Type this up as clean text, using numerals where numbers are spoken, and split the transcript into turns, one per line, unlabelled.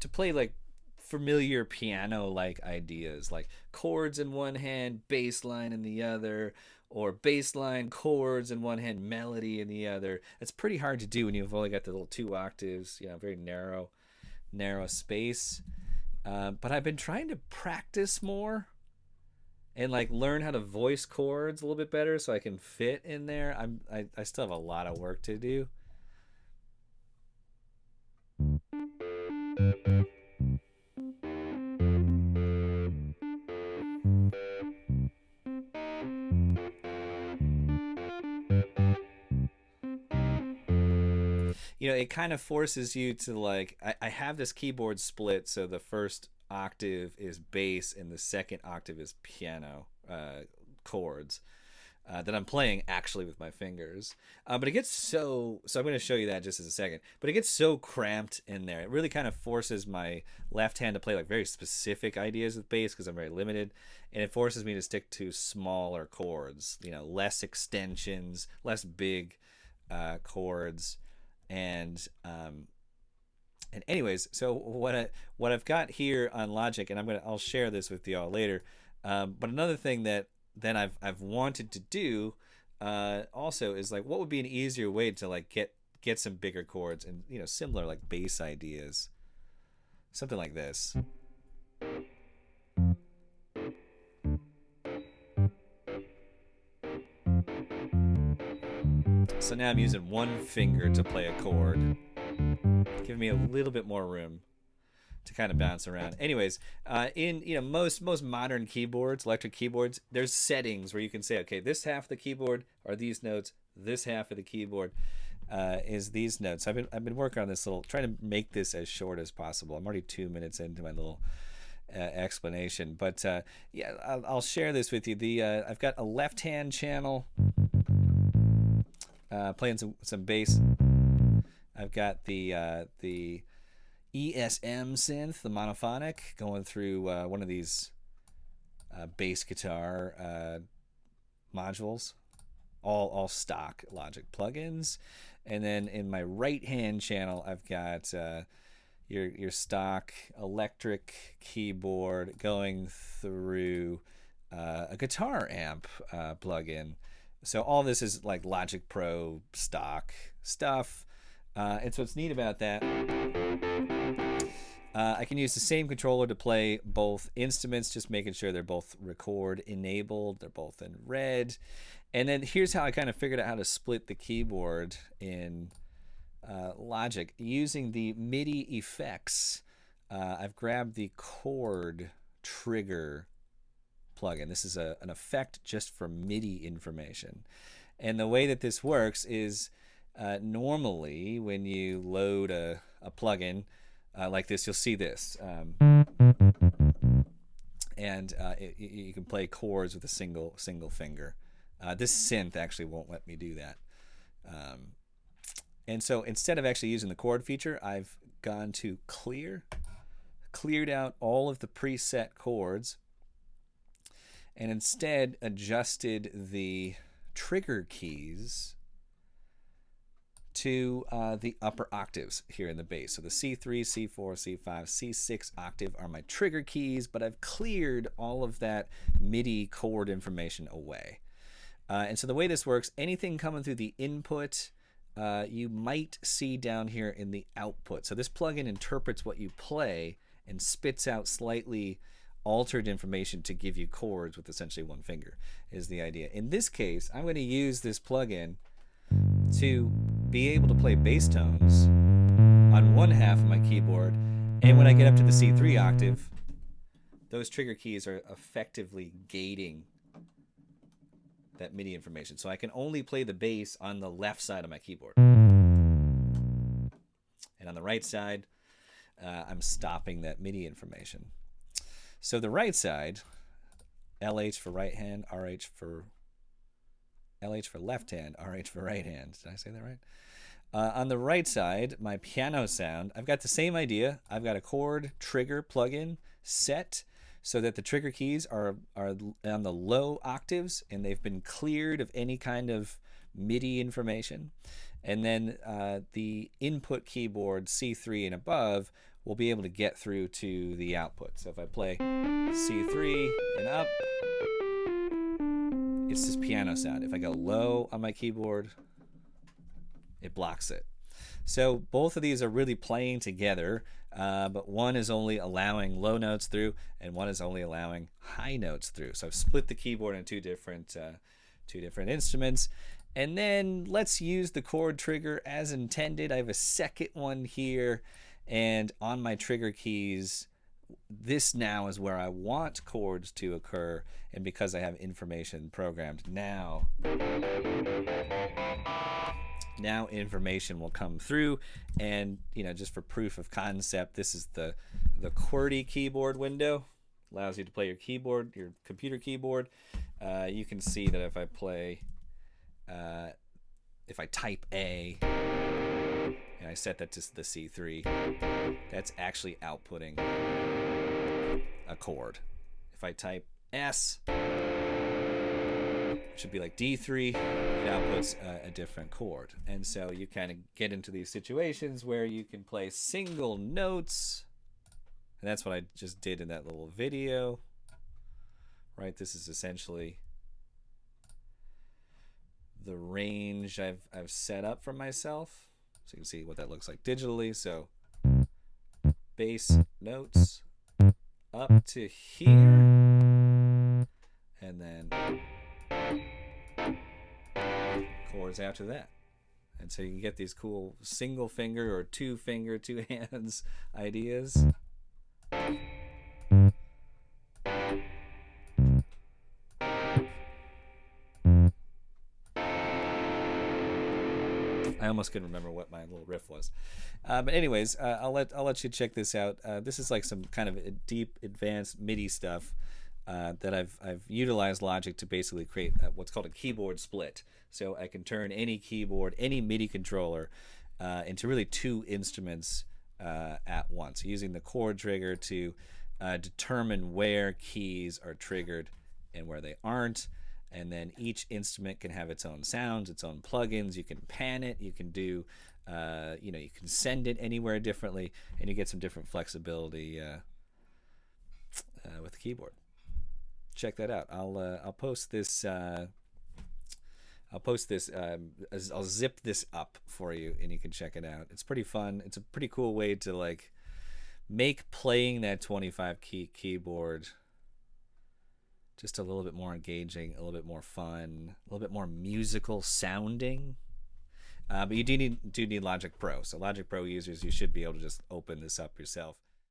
to play like familiar piano like ideas, like chords in one hand, bass line in the other, or bass line, chords in one hand, melody in the other. It's pretty hard to do when you've only got the little 2 octaves, very narrow space. But I've been trying to practice more and like learn how to voice chords a little bit better so I can fit in there. I still have a lot of work to do. It kind of forces you to like, I have this keyboard split, so the first octave is bass and the second octave is piano chords that I'm playing actually with my fingers. But it gets so I'm going to show you that just as a second. But it gets so cramped in there. It really kind of forces my left hand to play like very specific ideas with bass because I'm very limited, and it forces me to stick to smaller chords. Less extensions, less big chords, and anyways, so what I've got here on Logic, and I'll share this with y'all later. But another thing that then I've wanted to do also is like, what would be an easier way to like get some bigger chords and similar like bass ideas, something like this. So now I'm using one finger to play a chord, giving me a little bit more room to kind of bounce around. Anyways, in most modern keyboards, electric keyboards, there's settings where you can say, okay, this half of the keyboard are these notes, this half of the keyboard is these notes. I've been working on this trying to make this as short as possible. I'm already 2 minutes into my little explanation, but yeah, I'll share this with you. I've got a left hand channel playing some bass. I've got the ESM synth, the monophonic, going through one of these bass guitar modules, all stock Logic plugins. And then in my right hand channel, I've got your stock electric keyboard going through a guitar amp plugin. So all this is like Logic Pro stock stuff. And so what's neat about that, I can use the same controller to play both instruments, just making sure they're both record enabled, they're both in red. And then here's how I kind of figured out how to split the keyboard in Logic. Using the MIDI effects, I've grabbed the chord trigger plugin. This is an effect just for MIDI information. And the way that this works is normally when you load a plugin like this, you'll see this. And you can play chords with a single finger. This synth actually won't let me do that. And so instead of actually using the chord feature, I've gone to cleared out all of the preset chords, and instead adjusted the trigger keys to the upper octaves here in the bass. So the C3, C4, C5, C6 octave are my trigger keys, but I've cleared all of that MIDI chord information away. And so the way this works, anything coming through the input, you might see down here in the output. So this plugin interprets what you play and spits out slightly altered information to give you chords with essentially one finger, is the idea. In this case, I'm going to use this plugin to be able to play bass tones on one half of my keyboard, and when I get up to the C3 octave, those trigger keys are effectively gating that MIDI information. So I can only play the bass on the left side of my keyboard. And on the right side, I'm stopping that MIDI information. So the right side, LH for right hand, LH for left hand, RH for right hand. Did I say that right? On the right side, my piano sound, I've got the same idea. I've got a chord trigger plugin set so that the trigger keys are on the low octaves and they've been cleared of any kind of MIDI information. And then the input keyboard C3 and above we'll be able to get through to the output. So if I play C3 and up, it's this piano sound. If I go low on my keyboard, it blocks it. So both of these are really playing together, but one is only allowing low notes through and one is only allowing high notes through. So I've split the keyboard in two different instruments. And then let's use the chord trigger as intended. I have a second one here, and on my trigger keys, this now is where I want chords to occur, and because I have information programmed, now information will come through. And just for proof of concept, this is the QWERTY keyboard window. Allows you to play your keyboard, your computer keyboard. You can see that if I play, if I type A and I set that to the C3, that's actually outputting a chord. If I type S, it should be like D3, it outputs a different chord. And so you kind of get into these situations where you can play single notes. And that's what I just did in that little video, right? This is essentially the range I've set up for myself. So you can see what that looks like digitally. So bass notes up to here, and then chords after that. And so you can get these cool single finger or two finger, two hands ideas. I almost couldn't remember what my little riff was, but anyways, I'll let you check this out. This is like some kind of deep, advanced MIDI stuff that I've utilized Logic to basically create what's called a keyboard split. So I can turn any keyboard, any MIDI controller, into really two instruments at once, using the chord trigger to determine where keys are triggered and where they aren't. And then each instrument can have its own sounds, its own plugins. You can pan it. You can do, you can send it anywhere differently, and you get some different flexibility with the keyboard. Check that out. I'll post this. I'll zip this up for you, and you can check it out. It's pretty fun. It's a pretty cool way to like make playing that 25 key keyboard just a little bit more engaging, a little bit more fun, a little bit more musical sounding. But you do need Logic Pro. So Logic Pro users, you should be able to just open this up yourself.